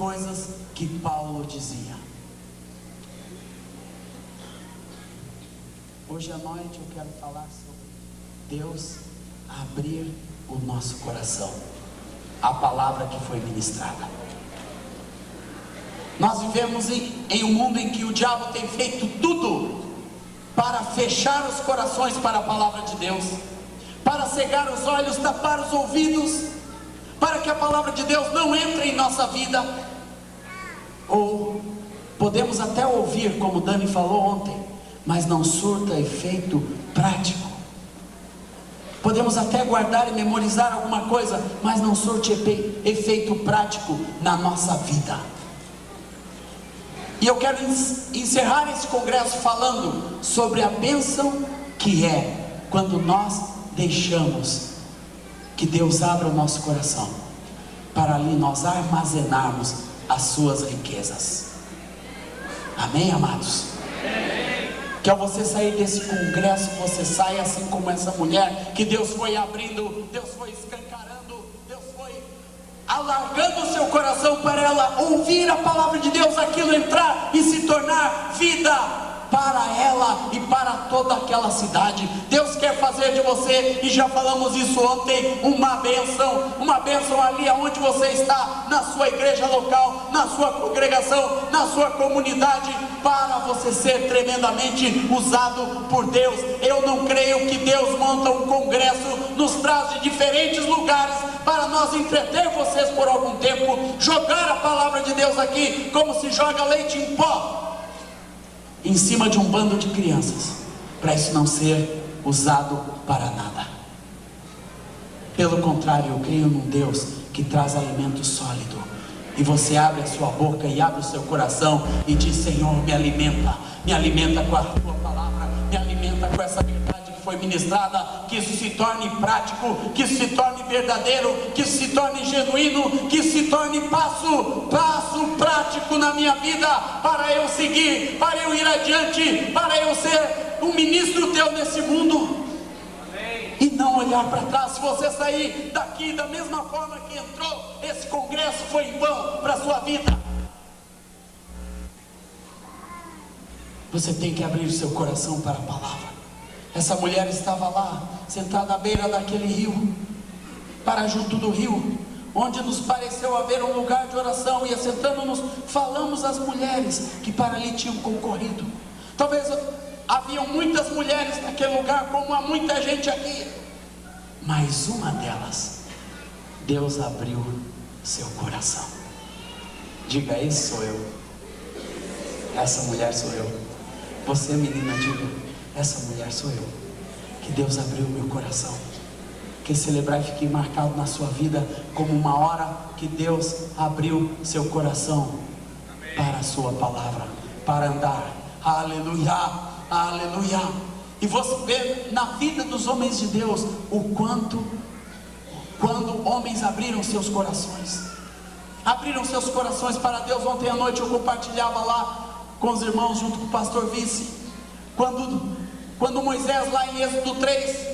coisas que Paulo dizia. Hoje à noite eu quero falar sobre Deus abrir o nosso coração, a palavra que foi ministrada. Nós vivemos em um mundo em que o diabo tem feito tudo para fechar os corações para a palavra de Deus, para cegar os olhos, tapar os ouvidos, para que a palavra de Deus não entre em nossa vida. Ou podemos até ouvir, como Dani falou ontem, mas não surta efeito prático. Podemos até guardar e memorizar alguma coisa, mas não surte efeito prático na nossa vida. E eu quero encerrar esse congresso falando sobre a bênção que é quando nós deixamos que Deus abra o nosso coração, para ali nós armazenarmos as suas riquezas. Amém, amados? Que ao você sair desse congresso, você saia assim como essa mulher, que Deus foi abrindo, Deus foi escancarando, Deus foi alargando o seu coração para ela ouvir a palavra de Deus, aquilo entrar e se tornar vida para ela e para toda aquela cidade. Deus quer fazer de você, e já falamos isso ontem, uma bênção ali aonde você está, na sua igreja local, na sua congregação, na sua comunidade, para você ser tremendamente usado por Deus. Eu não creio que Deus monta um congresso, nos traz de diferentes lugares para nós entreter vocês por algum tempo, jogar a palavra de Deus aqui como se joga leite em pó em cima de um bando de crianças, para isso não ser usado para nada. Pelo contrário, eu creio num Deus que traz alimento sólido, e você abre a sua boca e abre o seu coração e diz: Senhor, me alimenta com a tua palavra, me alimenta com essa verdade que foi ministrada, que isso se torne prático, que isso se torne verdadeiro, que isso se torne genuíno, que isso se torne passo prático na minha vida, para eu seguir, para eu ir adiante, para eu ser um ministro teu nesse mundo. Amém. E não olhar para trás. Se você sair daqui da mesma forma que entrou, esse congresso foi em vão para a sua vida. Você tem que abrir o seu coração para a palavra. Essa mulher estava lá, sentada à beira daquele rio, para junto do rio, onde nos pareceu haver um lugar de oração, e assentando-nos, falamos às mulheres que para ali tinham concorrido. Talvez haviam muitas mulheres naquele lugar, como há muita gente aqui, mas uma delas, Deus abriu seu coração. Diga: esse sou eu, essa mulher sou eu. Você, menina, diga: essa mulher sou eu, que Deus abriu o meu coração. Que celebrar e fique marcado na sua vida como uma hora que Deus abriu seu coração para a sua palavra, para andar. Aleluia, aleluia. E você vê na vida dos homens de Deus o quanto, quando homens abriram seus corações para Deus. Ontem à noite eu compartilhava lá com os irmãos, junto com o pastor Vice, quando Moisés, lá em Êxodo 3,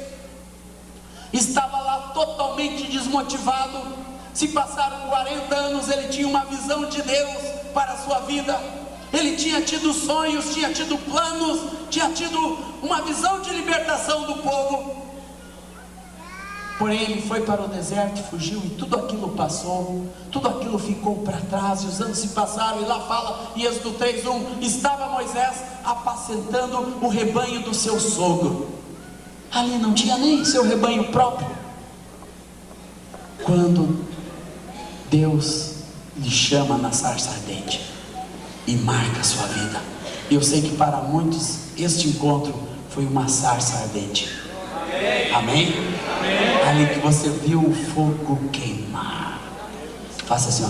estava lá totalmente desmotivado. Se passaram 40 anos, ele tinha uma visão de Deus para a sua vida, ele tinha tido sonhos, tinha tido planos, tinha tido uma visão de libertação do povo. Porém ele foi para o deserto, fugiu, e tudo aquilo passou, tudo aquilo ficou para trás, e os anos se passaram. E lá fala em Êxodo 3:1, estava Moisés apacentando o rebanho do seu sogro. Ali não tinha nem seu rebanho próprio, quando Deus lhe chama na sarça ardente e marca a sua vida. E eu sei que para muitos este encontro foi uma sarça ardente. Amém? Amém? Amém. Ali que você viu o fogo queimar. Faça assim, ó.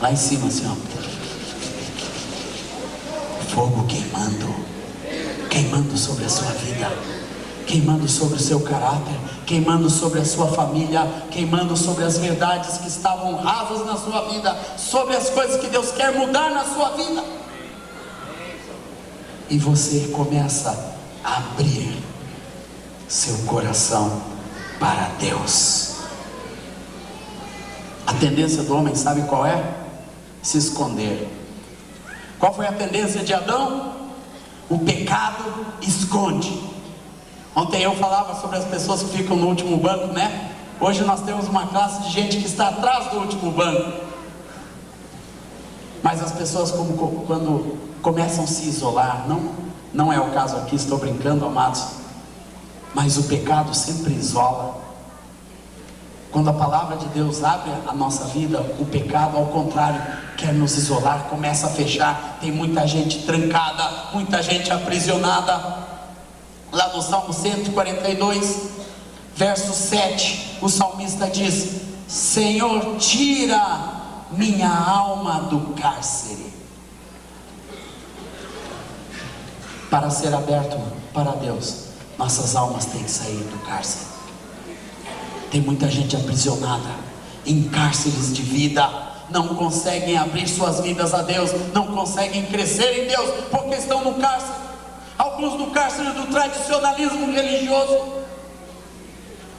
Lá em cima, assim, ó. Fogo queimando sobre a sua vida, queimando sobre o seu caráter, queimando sobre a sua família, queimando sobre as verdades que estavam rasas na sua vida, sobre as coisas que Deus quer mudar na sua vida. E você começa a abrir seu coração para Deus. A tendência do homem, sabe qual é? Se esconder. Qual foi a tendência de Adão? O pecado esconde. Ontem eu falava sobre as pessoas que ficam no último banco, né? Hoje nós temos uma classe de gente que está atrás do último banco. Mas as pessoas quando começam a se isolar, não é o caso aqui, estou brincando, amados, mas o pecado sempre isola. Quando a palavra de Deus abre a nossa vida, o pecado, ao contrário, quer nos isolar, começa a fechar. Tem muita gente trancada, muita gente aprisionada. Lá no Salmo 142, verso 7, o salmista diz: Senhor, tira minha alma do cárcere. Para ser aberto para Deus, nossas almas têm que sair do cárcere. Tem muita gente aprisionada em cárceres de vida, não conseguem abrir suas vidas a Deus, não conseguem crescer em Deus, porque estão no cárcere. Alguns no cárcere do tradicionalismo religioso,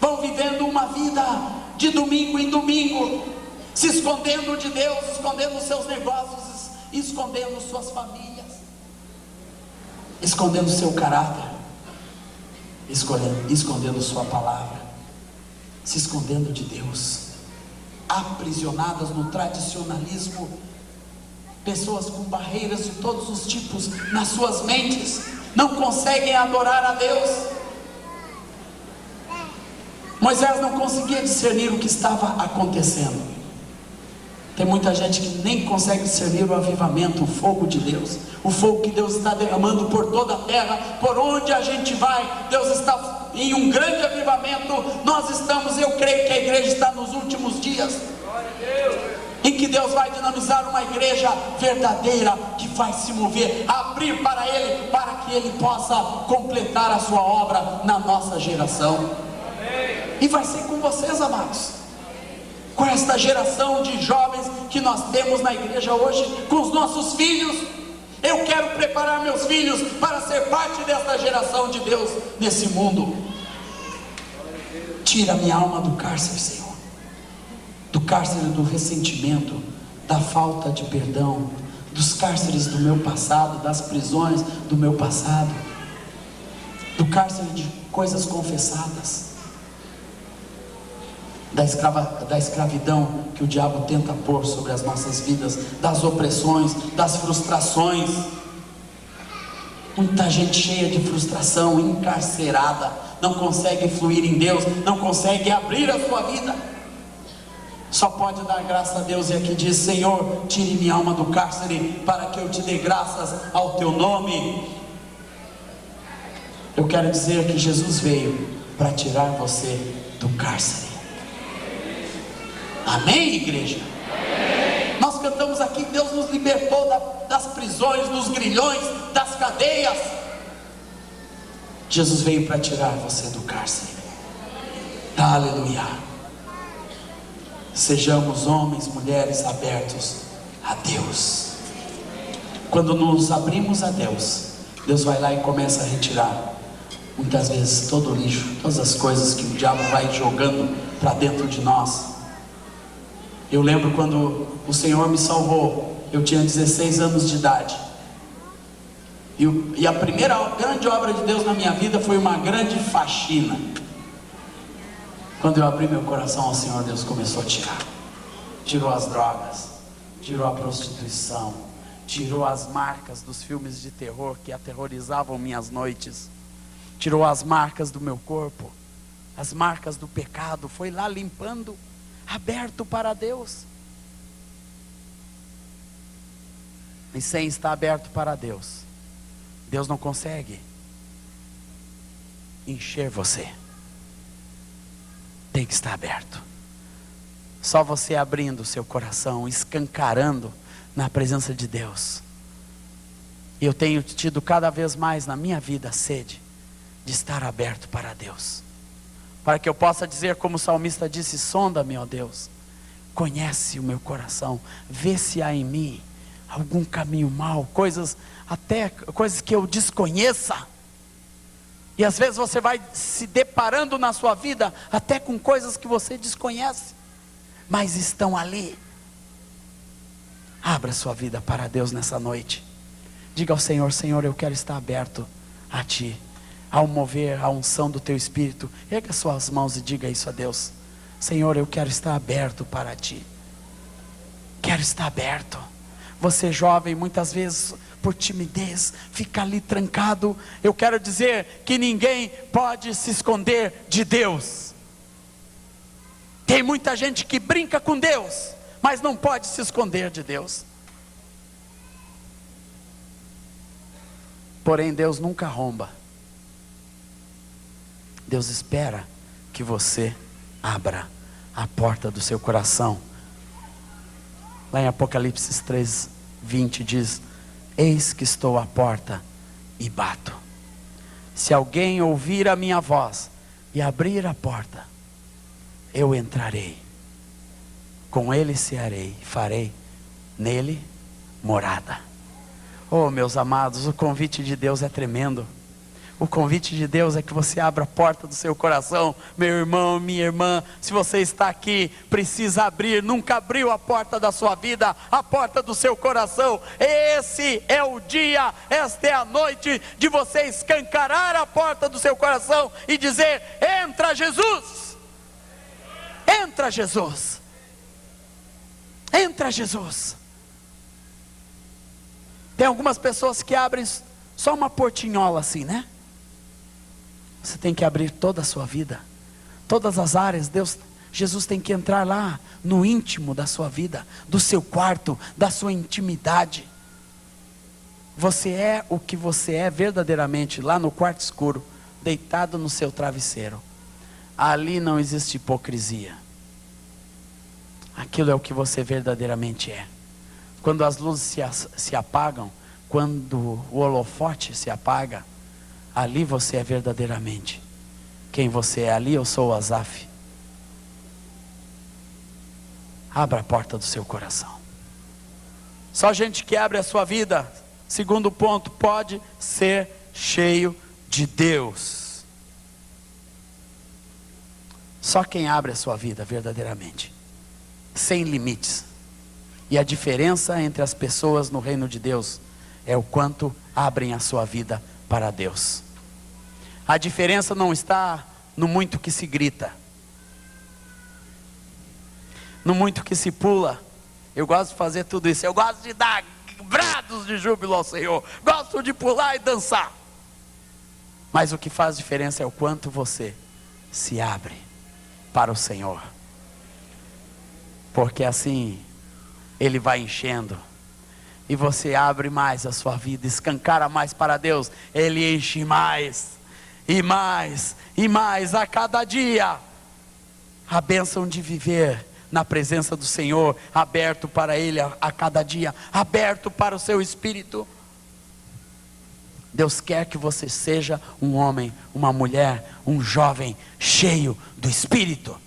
vão vivendo uma vida de domingo em domingo, se escondendo de Deus, escondendo seus negócios, escondendo suas famílias, escondendo seu caráter, escondendo sua palavra, se escondendo de Deus, aprisionadas no tradicionalismo, pessoas com barreiras de todos os tipos nas suas mentes, não conseguem adorar a Deus. Moisés não conseguia discernir o que estava acontecendo. Tem muita gente que nem consegue discernir o avivamento, o fogo de Deus, o fogo que Deus está derramando por toda a terra. Por onde a gente vai, Deus está em um grande avivamento. Nós estamos, eu creio que a igreja está nos últimos dias, em que Deus vai dinamizar uma igreja verdadeira, que vai se mover, abrir para Ele, para que Ele possa completar a sua obra na nossa geração. E vai ser com vocês, amados, com esta geração de jovens que nós temos na igreja hoje, com os nossos filhos. Eu quero preparar meus filhos para ser parte desta geração de Deus nesse mundo. Tira minha alma do cárcere, Senhor, do cárcere do ressentimento, da falta de perdão, dos cárceres do meu passado, das prisões do meu passado, do cárcere de coisas confessadas, da escravidão que o diabo tenta pôr sobre as nossas vidas, das opressões, das frustrações. Muita gente cheia de frustração, encarcerada, não consegue fluir em Deus, não consegue abrir a sua vida. Só pode dar graça a Deus, e aqui diz: Senhor, tire minha alma do cárcere, para que eu te dê graças ao teu nome. Eu quero dizer que Jesus veio para tirar você do cárcere. Amém, igreja? Amém. Nós cantamos aqui: Deus nos libertou das prisões, dos grilhões, das cadeias. Jesus veio para tirar você do cárcere. Aleluia. Sejamos homens, mulheres abertos a Deus. Quando nos abrimos a Deus, Deus vai lá e começa a retirar, muitas vezes, todo o lixo, todas as coisas que o diabo vai jogando para dentro de nós. Eu lembro quando o Senhor me salvou, eu tinha 16 anos de idade, e a primeira grande obra de Deus na minha vida foi uma grande faxina. Quando eu abri meu coração ao Senhor, Deus começou a tirar. Tirou as drogas, tirou a prostituição, tirou as marcas dos filmes de terror que aterrorizavam minhas noites, tirou as marcas do meu corpo, as marcas do pecado, foi lá limpando, aberto para Deus. E sem estar aberto para Deus, Deus não consegue encher você. Tem que estar aberto. Só você abrindo o seu coração, escancarando na presença de Deus. E eu tenho tido cada vez mais na minha vida sede de estar aberto para Deus, para que eu possa dizer como o salmista disse: sonda-me, ó Deus, conhece o meu coração, vê se há em mim algum caminho mau, coisas que eu desconheça. E às vezes você vai se deparando na sua vida até com coisas que você desconhece, mas estão ali. Abra sua vida para Deus nessa noite. Diga ao Senhor: Senhor, eu quero estar aberto a Ti, ao mover a unção do Teu Espírito. Erga suas mãos e diga isso a Deus: Senhor, eu quero estar aberto para Ti. Quero estar aberto. Você jovem, muitas vezes por timidez, fica ali trancado. Eu quero dizer que ninguém pode se esconder de Deus. Tem muita gente que brinca com Deus, mas não pode se esconder de Deus. Porém, Deus nunca arromba. Deus espera que você abra a porta do seu coração. Lá em Apocalipse 3:20 diz: eis que estou à porta e bato. Se alguém ouvir a minha voz e abrir a porta, eu entrarei, com ele cearei, farei nele morada. Oh, meus amados, o convite de Deus é tremendo. O convite de Deus é que você abra a porta do seu coração. Meu irmão, minha irmã, se você está aqui, precisa abrir. Nunca abriu a porta da sua vida, a porta do seu coração. Esse é o dia, esta é a noite de você escancarar a porta do seu coração e dizer: entra Jesus, entra Jesus, entra Jesus. Tem algumas pessoas que abrem só uma portinhola assim, né? Você tem que abrir toda a sua vida, todas as áreas. Jesus tem que entrar lá no íntimo da sua vida, do seu quarto, da sua intimidade. Você é o que você é verdadeiramente lá no quarto escuro, deitado no seu travesseiro. Ali não existe hipocrisia. Aquilo é o que você verdadeiramente é. Quando as luzes se apagam, quando o holofote se apaga, ali você é verdadeiramente quem você é. Ali eu sou o Asaf. Abra a porta do seu coração. Só gente que abre a sua vida, segundo ponto, pode ser cheio de Deus. Só quem abre a sua vida verdadeiramente, sem limites. E a diferença entre as pessoas no reino de Deus é o quanto abrem a sua vida para Deus. A diferença não está no muito que se grita, no muito que se pula. Eu gosto de fazer tudo isso. Eu gosto de dar brados de júbilo ao Senhor. Gosto de pular e dançar. Mas o que faz diferença é o quanto você se abre para o Senhor. Porque assim Ele vai enchendo. E você abre mais a sua vida, escancara mais para Deus. Ele enche mais, e mais, e mais a cada dia. A bênção de viver na presença do Senhor, aberto para Ele a cada dia, aberto para o seu Espírito. Deus quer que você seja um homem, uma mulher, um jovem cheio do Espírito.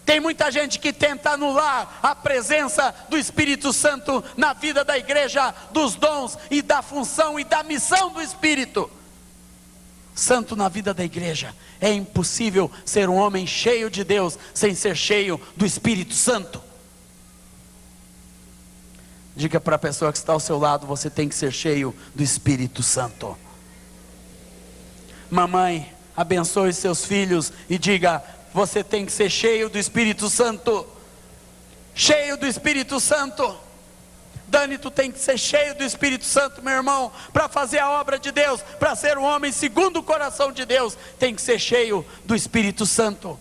Tem muita gente que tenta anular a presença do Espírito Santo na vida da igreja, dos dons e da função e da missão do Espírito Santo na vida da igreja. É impossível ser um homem cheio de Deus sem ser cheio do Espírito Santo. Diga para a pessoa que está ao seu lado: você tem que ser cheio do Espírito Santo. Mamãe, abençoe seus filhos e diga: você tem que ser cheio do Espírito Santo. Cheio do Espírito Santo. Dani, tu tem que ser cheio do Espírito Santo, meu irmão, para fazer a obra de Deus, para ser um homem segundo o coração de Deus, tem que ser cheio do Espírito Santo.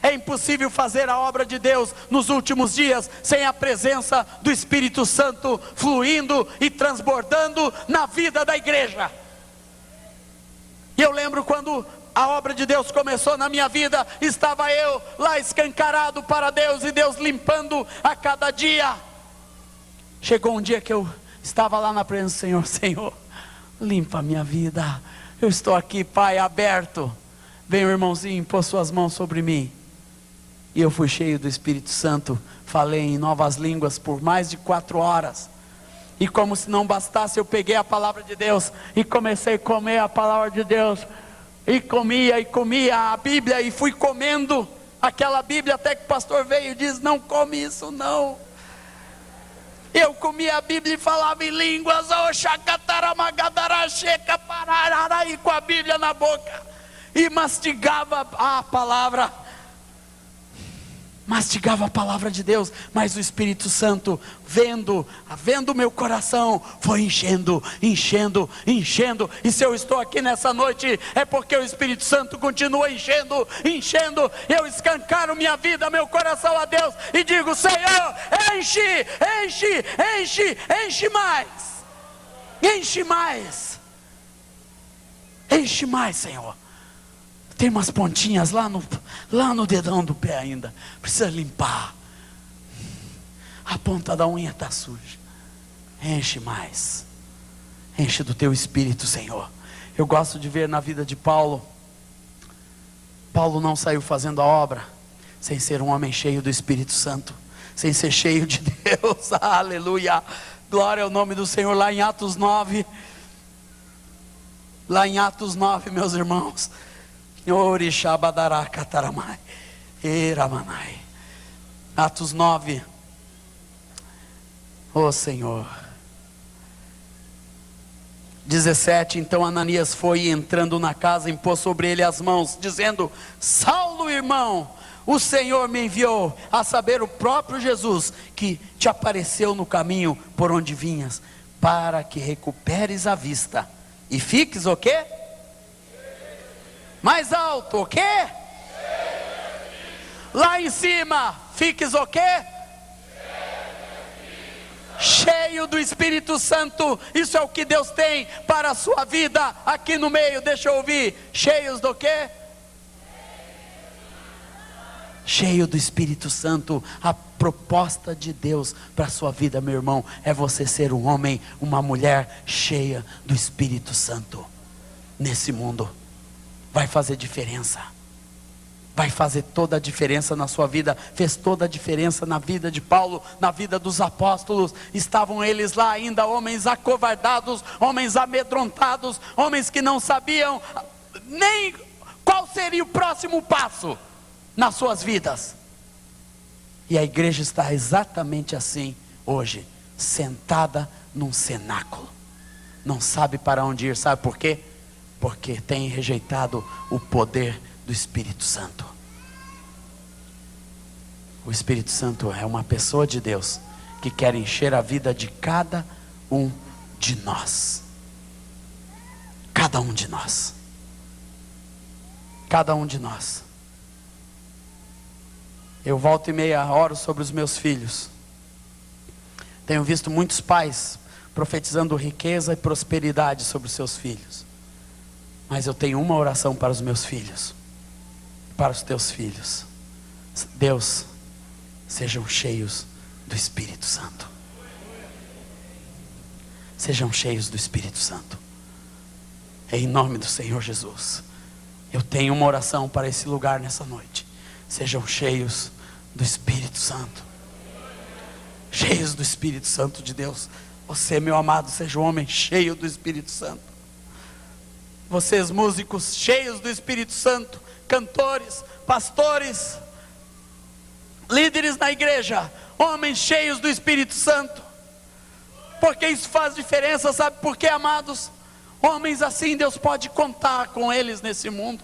É impossível fazer a obra de Deus nos últimos dias sem a presença do Espírito Santo fluindo e transbordando na vida da igreja. E eu lembro quando a obra de Deus começou na minha vida, estava eu lá escancarado para Deus e Deus limpando a cada dia. Chegou um dia que eu estava lá na presença do Senhor: Senhor, limpa a minha vida, eu estou aqui, Pai, aberto. Vem o irmãozinho, pôs suas mãos sobre mim. E eu fui cheio do Espírito Santo, falei em novas línguas por mais de 4 horas. E como se não bastasse, eu peguei a palavra de Deus e comecei a comer a palavra de Deus. E comia a Bíblia e fui comendo. Aquela Bíblia até que o pastor veio e diz: não come isso não. Eu comia a Bíblia e falava em línguas, e com a Bíblia na boca, e mastigava a palavra. Mastigava a palavra de Deus, mas o Espírito Santo, vendo o meu coração, foi enchendo. E se eu estou aqui nessa noite, é porque o Espírito Santo continua enchendo. Eu escancaro minha vida, meu coração a Deus, e digo: Senhor, enche mais, Senhor. Tem umas pontinhas lá no dedão do pé ainda, precisa limpar. A ponta da unha está suja. Enche mais, enche do teu Espírito, Senhor. Eu gosto de ver na vida de Paulo. Paulo não saiu fazendo a obra sem ser um homem cheio do Espírito Santo, sem ser cheio de Deus. Aleluia, glória ao nome do Senhor. Lá em Atos 9, meus irmãos, Atos 9, oh Senhor, 17. Então Ananias foi, e entrando na casa, impôs sobre ele as mãos, dizendo: Saulo, irmão, o Senhor me enviou, a saber, o próprio Jesus, que te apareceu no caminho por onde vinhas, para que recuperes a vista e fiques o quê? Mais alto, o quê? Lá em cima, fiques o quê? Cheio do Espírito Santo. Isso é o que Deus tem para a sua vida aqui no meio. Deixa eu ouvir. Cheios do quê? Cheio do Espírito Santo. A proposta de Deus para a sua vida, meu irmão, é você ser um homem, uma mulher cheia do Espírito Santo nesse mundo. Vai fazer diferença, vai fazer toda a diferença na sua vida. Fez toda a diferença na vida de Paulo, na vida dos apóstolos. Estavam eles lá ainda, homens acovardados, homens amedrontados, homens que não sabiam nem qual seria o próximo passo nas suas vidas. E a igreja está exatamente assim hoje, sentada num cenáculo, não sabe para onde ir. Sabe por quê? Porque tem rejeitado o poder do Espírito Santo. O Espírito Santo é uma pessoa de Deus que quer encher a vida de cada um de nós. Cada um de nós. Cada um de nós. Eu volto e meia oro sobre os meus filhos. Tenho visto muitos pais profetizando riqueza e prosperidade sobre os seus filhos. Mas eu tenho uma oração para os meus filhos, para os teus filhos. Deus, sejam cheios do Espírito Santo. Sejam cheios do Espírito Santo. Em nome do Senhor Jesus. Eu tenho uma oração para esse lugar nessa noite. Sejam cheios do Espírito Santo. Cheios do Espírito Santo de Deus. Você, meu amado, seja um homem cheio do Espírito Santo. Vocês, músicos, cheios do Espírito Santo, cantores, pastores, líderes na igreja, homens cheios do Espírito Santo, porque isso faz diferença. Sabe por quê, amados? Homens assim, Deus pode contar com eles nesse mundo,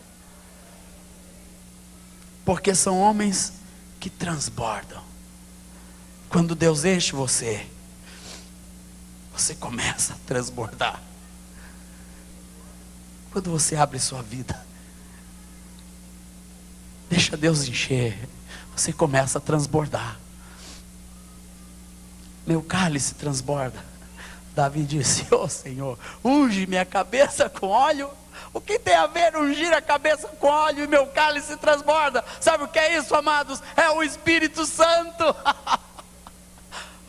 porque são homens que transbordam. Quando Deus enche você, você começa a transbordar. Quando você abre sua vida, deixa Deus encher, você começa a transbordar. Meu cálice transborda. Davi disse: ó Senhor, unge minha cabeça com óleo. O que tem a ver ungir a cabeça com óleo e meu cálice transborda? Sabe o que é isso, amados? É o Espírito Santo.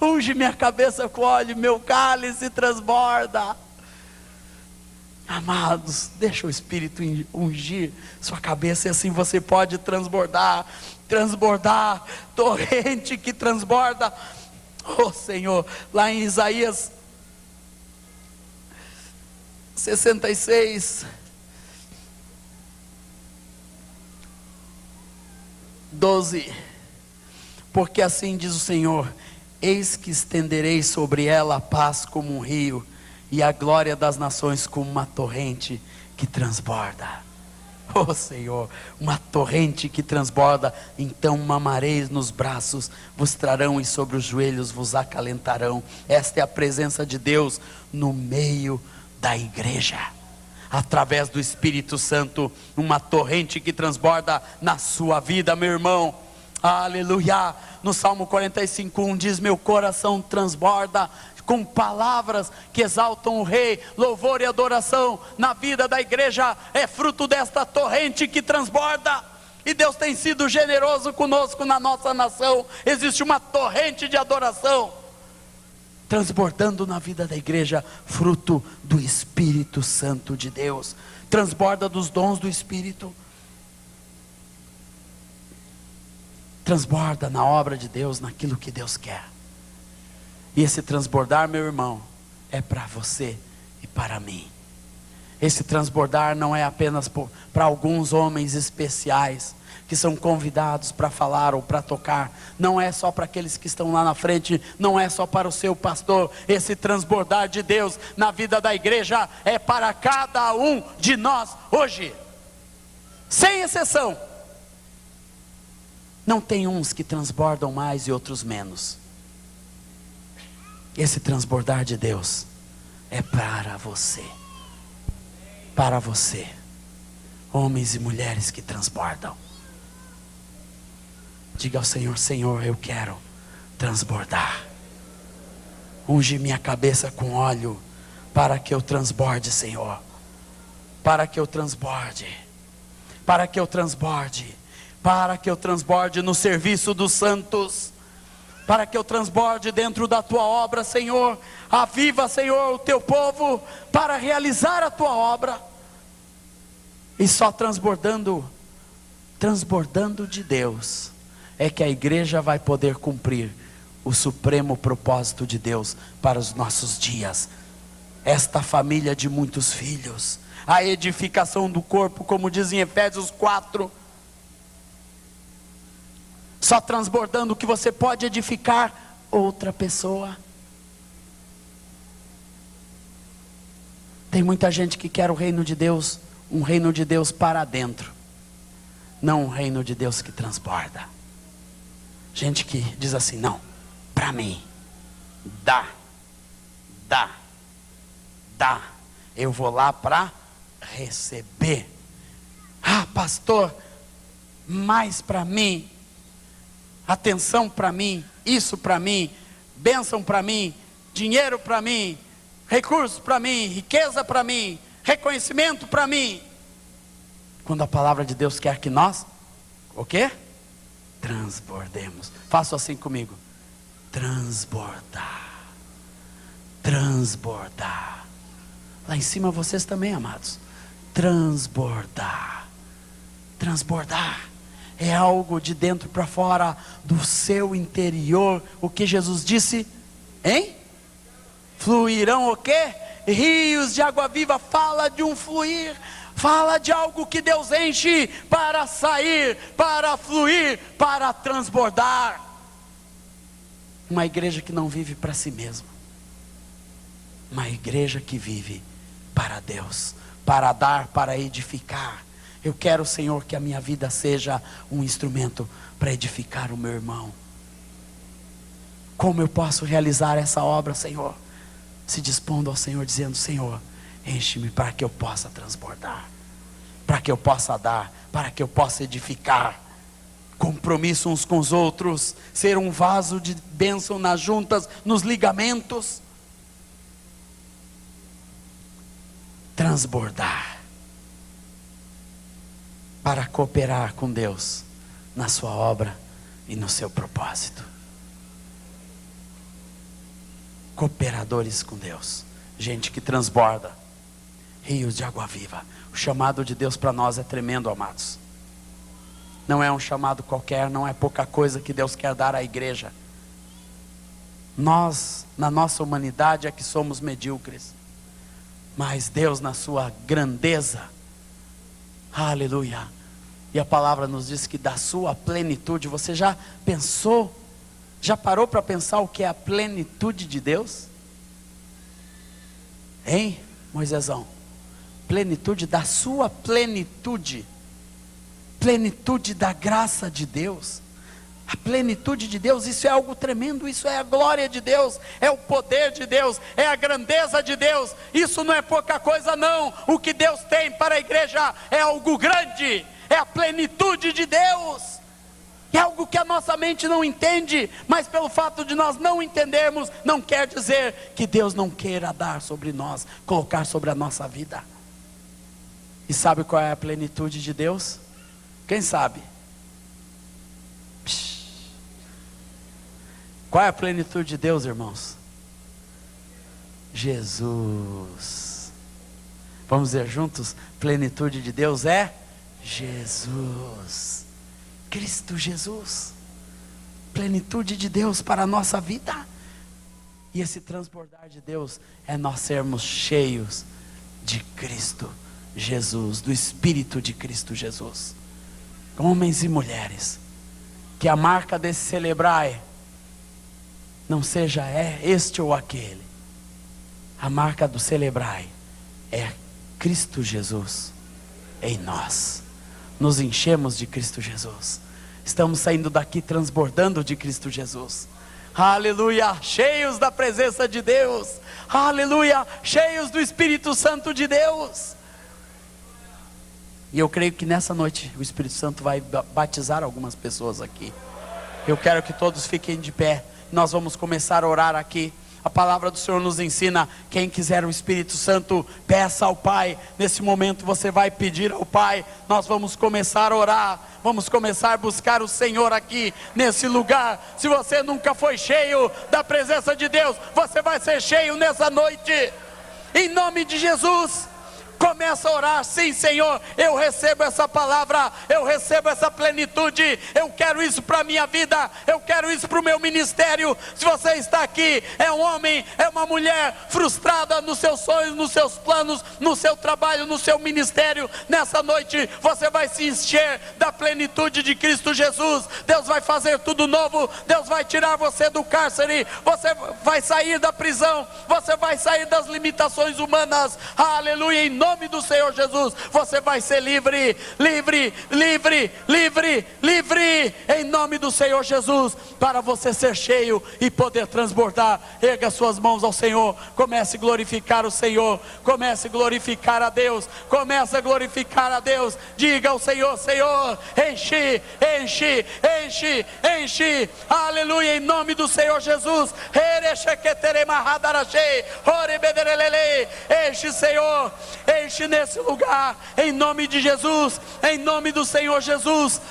Unge minha cabeça com óleo, meu cálice transborda. Amados, deixa o Espírito ungir sua cabeça, e assim você pode transbordar, torrente que transborda. Oh Senhor, lá em Isaías 66, 12. Porque assim diz o Senhor: eis que estenderei sobre ela a paz como um rio, e a glória das nações como uma torrente que transborda. Oh Senhor, uma torrente que transborda. Então mamareis nos braços, vos trarão, e sobre os joelhos vos acalentarão. Esta é a presença de Deus no meio da igreja, através do Espírito Santo. Uma torrente que transborda na sua vida, meu irmão. Aleluia. No Salmo 45:1 diz: meu coração transborda com palavras que exaltam o Rei. Louvor e adoração na vida da igreja é fruto desta torrente que transborda. E Deus tem sido generoso conosco na nossa nação. Existe uma torrente de adoração transbordando na vida da igreja, fruto do Espírito Santo de Deus. Transborda dos dons do Espírito, transborda na obra de Deus, naquilo que Deus quer. E esse transbordar, meu irmão, é para você e para mim. Esse transbordar não é apenas para alguns homens especiais, que são convidados para falar ou para tocar. Não é só para aqueles que estão lá na frente, não é só para o seu pastor. Esse transbordar de Deus na vida da igreja é para cada um de nós hoje, sem exceção. Não tem uns que transbordam mais e outros menos. Esse transbordar de Deus é para você, homens e mulheres que transbordam. Diga ao Senhor: Senhor, eu quero transbordar. Unge minha cabeça com óleo, para que eu transborde, Senhor, para que eu transborde, para que eu transborde, para que eu transborde no serviço dos santos, para que eu transborde dentro da tua obra, Senhor. Aviva, Senhor, o teu povo para realizar a tua obra. E só transbordando de Deus é que a igreja vai poder cumprir o supremo propósito de Deus para os nossos dias. Esta família de muitos filhos, a edificação do corpo, como diz em Efésios 4. Só transbordando que você pode edificar outra pessoa. Tem muita gente que quer o reino de Deus, um reino de Deus para dentro, não um reino de Deus que transborda. Gente que diz assim: não, para mim, dá, eu vou lá para receber. Ah, pastor, mais para mim, atenção para mim, isso para mim, bênção para mim, dinheiro para mim, recursos para mim, riqueza para mim, reconhecimento para mim. Quando a palavra de Deus quer que nós, o quê? Transbordemos. Faça assim comigo: transbordar, transbordar. Lá em cima vocês também, amados. Transbordar, transbordar. É algo de dentro para fora, do seu interior. O que Jesus disse? Hein? Fluirão o quê? Rios de água viva. Fala de um fluir. Fala de algo que Deus enche para sair, para fluir, para transbordar. Uma igreja que não vive para si mesma. Uma igreja que vive para Deus, para dar, para edificar. Eu quero, Senhor, que a minha vida seja um instrumento para edificar o meu irmão. Como eu posso realizar essa obra, Senhor? Se dispondo ao Senhor, dizendo: Senhor, enche-me para que eu possa transbordar, para que eu possa dar, para que eu possa edificar. Compromisso uns com os outros, ser um vaso de bênção nas juntas, nos ligamentos. Transbordar, para cooperar com Deus na sua obra e no seu propósito. Cooperadores com Deus, gente que transborda, rios de água viva. O chamado de Deus para nós é tremendo, amados. Não é um chamado qualquer, não é pouca coisa que Deus quer dar à igreja. Nós, na nossa humanidade, é que somos medíocres, mas Deus, na sua grandeza, aleluia, E a palavra nos diz que da sua plenitude. Você já pensou, já parou para pensar o que é a plenitude de Deus? Hein, Moisésão? Plenitude da sua plenitude. Plenitude da graça de Deus. A plenitude de Deus, isso é algo tremendo, isso é a glória de Deus, é o poder de Deus, é a grandeza de Deus, isso não é pouca coisa não. O que Deus tem para a igreja é algo grande, é a plenitude de Deus, é algo que a nossa mente não entende, mas pelo fato de nós não entendermos, não quer dizer que Deus não queira dar sobre nós, colocar sobre a nossa vida. E sabe qual é a plenitude de Deus? Quem sabe? Qual é a plenitude de Deus, irmãos? Jesus. Vamos dizer juntos? Plenitude de Deus é Jesus. Cristo Jesus. Plenitude de Deus para a nossa vida. E esse transbordar de Deus é nós sermos cheios de Cristo Jesus, do Espírito de Cristo Jesus. Homens e mulheres, que a marca desse celebrai não seja este ou aquele. A marca do celebrai é Cristo Jesus em nós. Nos enchemos de Cristo Jesus. Estamos saindo daqui transbordando de Cristo Jesus. Aleluia, cheios da presença de Deus. Aleluia, cheios do Espírito Santo de Deus. E eu creio que nessa noite o Espírito Santo vai batizar algumas pessoas aqui. Eu quero que todos fiquem de pé. Nós vamos começar a orar aqui. A palavra do Senhor nos ensina, quem quiser o Espírito Santo, peça ao Pai. Nesse momento você vai pedir ao Pai. Nós vamos começar a orar, vamos começar a buscar o Senhor aqui, nesse lugar. Se você nunca foi cheio da presença de Deus, você vai ser cheio nessa noite, em nome de Jesus. Começa a orar, sim Senhor, eu recebo essa palavra, eu recebo essa plenitude, eu quero isso para a minha vida, eu quero isso para o meu ministério. Se você está aqui, é um homem, é uma mulher frustrada nos seus sonhos, nos seus planos, no seu trabalho, no seu ministério, nessa noite você vai se encher da plenitude de Cristo Jesus. Deus vai fazer tudo novo, Deus vai tirar você do cárcere, você vai sair da prisão, você vai sair das limitações humanas, aleluia, em nome do Senhor Jesus, você vai ser livre, livre, livre, livre, livre, em nome do Senhor Jesus, para você ser cheio e poder transbordar. Erga suas mãos ao Senhor, comece a glorificar o Senhor, comece a glorificar a Deus, comece a glorificar a Deus, diga ao Senhor, Senhor, enche, enche, enche, enche, aleluia, em nome do Senhor Jesus, enche Senhor, enche nesse lugar, em nome de Jesus, em nome do Senhor Jesus.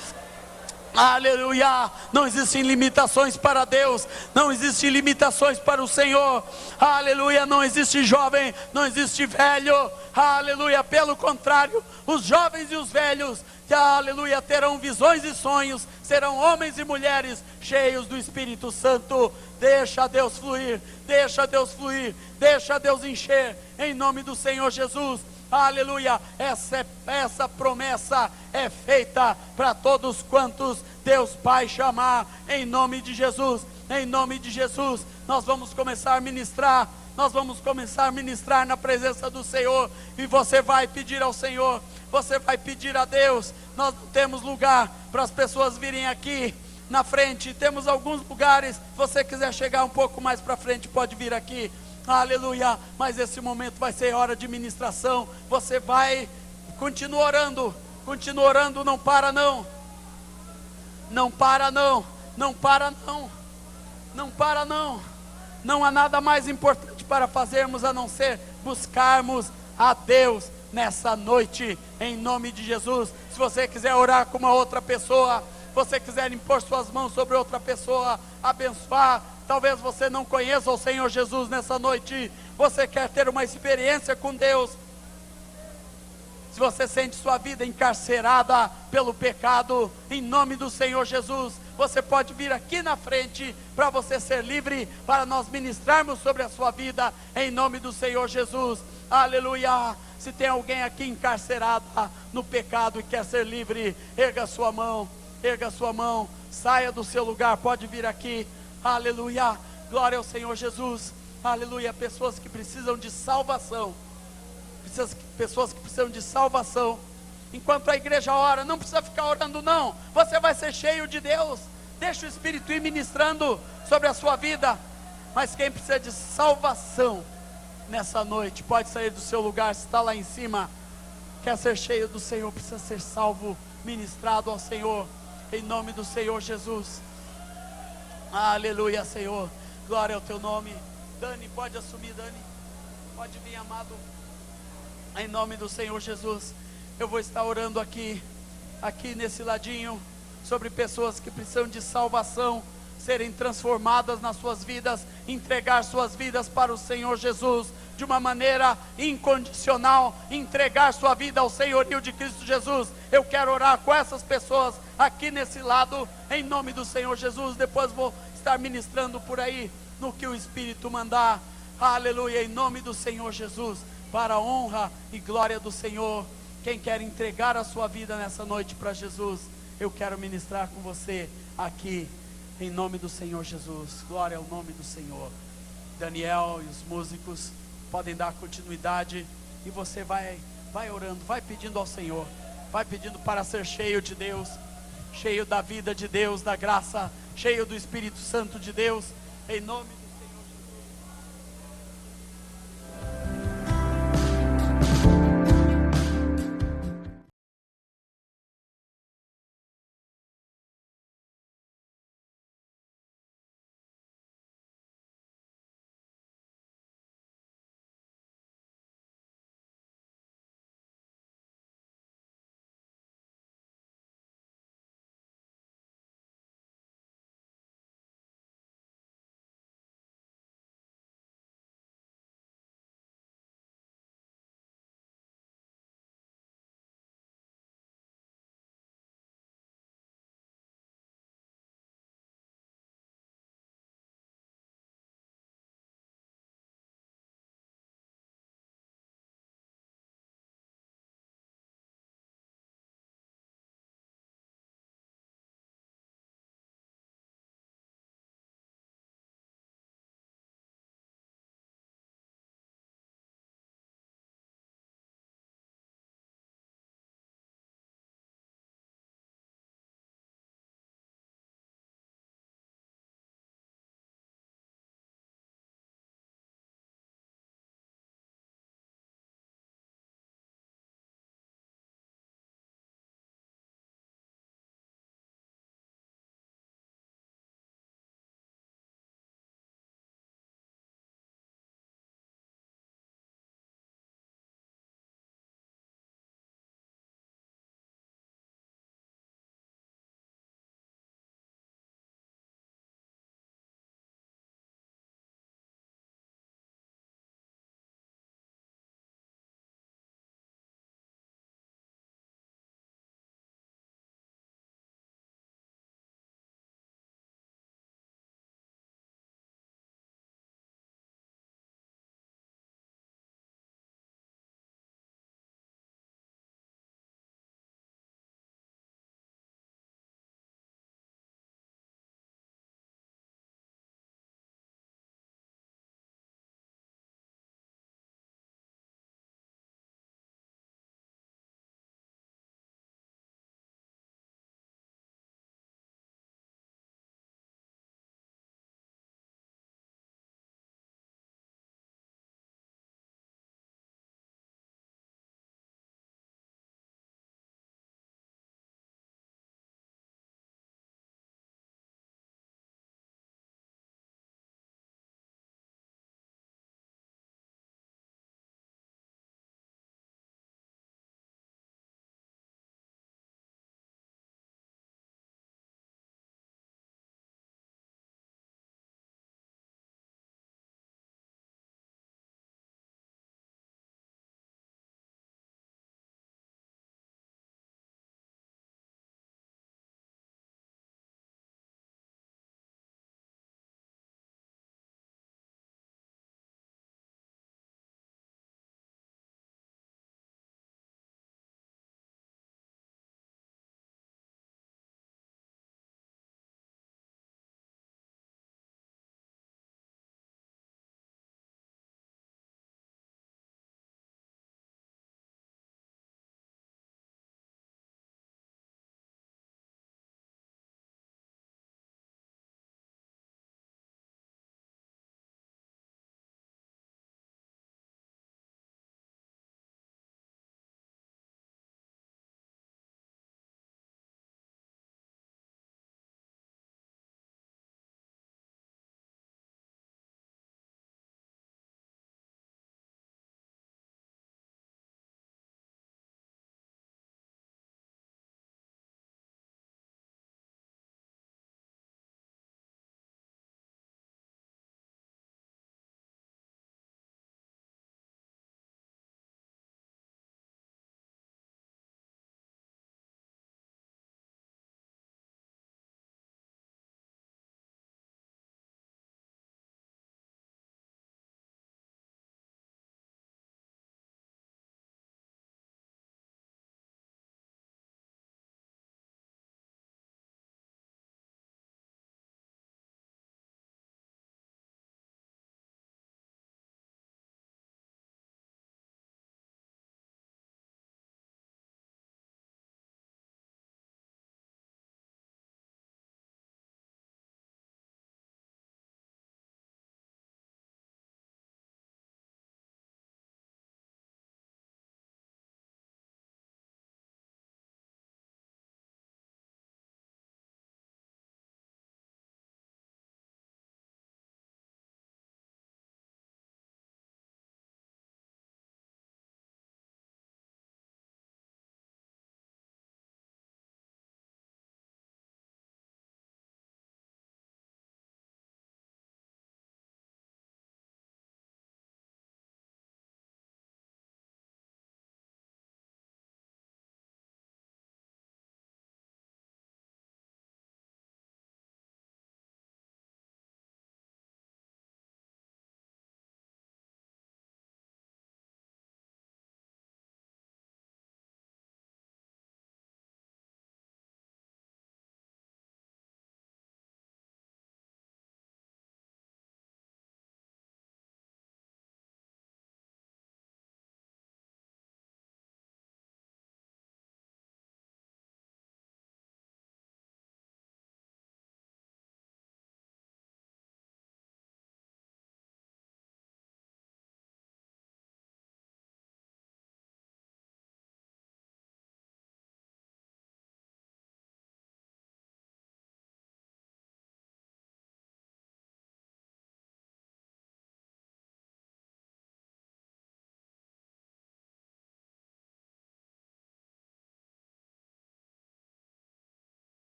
Aleluia, não existem limitações para Deus, não existem limitações para o Senhor, aleluia, não existe jovem, não existe velho, aleluia, pelo contrário, os jovens e os velhos, aleluia, terão visões e sonhos, serão homens e mulheres cheios do Espírito Santo. Deixa Deus fluir, deixa Deus fluir, deixa Deus encher, em nome do Senhor Jesus. Aleluia, essa promessa é feita para todos quantos Deus Pai chamar, em nome de Jesus, em nome de Jesus. Nós vamos começar a ministrar, nós vamos começar a ministrar na presença do Senhor, e você vai pedir ao Senhor, você vai pedir a Deus. Nós não temos lugar para as pessoas virem aqui na frente, temos alguns lugares. Se você quiser chegar um pouco mais para frente, pode vir aqui. Aleluia, mas esse momento vai ser hora de ministração. Você vai, continua orando, não para não, não para não, não para não, não para não. Não há nada mais importante para fazermos a não ser buscarmos a Deus nessa noite, em nome de Jesus. Se você quiser orar com uma outra pessoa, você quiser impor suas mãos sobre outra pessoa, abençoar, talvez você não conheça o Senhor Jesus nessa noite, você quer ter uma experiência com Deus. Se você sente sua vida encarcerada pelo pecado, em nome do Senhor Jesus, você pode vir aqui na frente para você ser livre, para nós ministrarmos sobre a sua vida, em nome do Senhor Jesus. aleluia. Se tem alguém aqui encarcerado no pecado e quer ser livre, erga a sua mão, saia do seu lugar, pode vir aqui, aleluia, glória ao Senhor Jesus, aleluia. Pessoas que precisam de salvação, pessoas que precisam de salvação. Enquanto a igreja ora, não precisa ficar orando não, você vai ser cheio de Deus, deixa o Espírito ir ministrando sobre a sua vida. Mas quem precisa de salvação nessa noite, pode sair do seu lugar, se está lá em cima, quer ser cheio do Senhor, precisa ser salvo, ministrado ao Senhor, em nome do Senhor Jesus, aleluia, Senhor, glória ao teu nome. Dani, pode assumir, Dani, pode vir, amado, em nome do Senhor Jesus. Eu vou estar orando aqui nesse ladinho, sobre pessoas que precisam de salvação, serem transformadas nas suas vidas, entregar suas vidas para o Senhor Jesus, de uma maneira incondicional, entregar sua vida ao senhorio de Cristo Jesus. Eu quero orar com essas pessoas aqui nesse lado, em nome do Senhor Jesus. Depois vou estar ministrando por aí, no que o Espírito mandar, aleluia, em nome do Senhor Jesus, para a honra e glória do Senhor. Quem quer entregar a sua vida nessa noite para Jesus, eu quero ministrar com você aqui, em nome do Senhor Jesus. Glória ao nome do Senhor. Daniel e os músicos podem dar continuidade, e você vai orando, vai pedindo ao Senhor, vai pedindo para ser cheio de Deus, cheio da vida de Deus, da graça, cheio do Espírito Santo de Deus, em nome de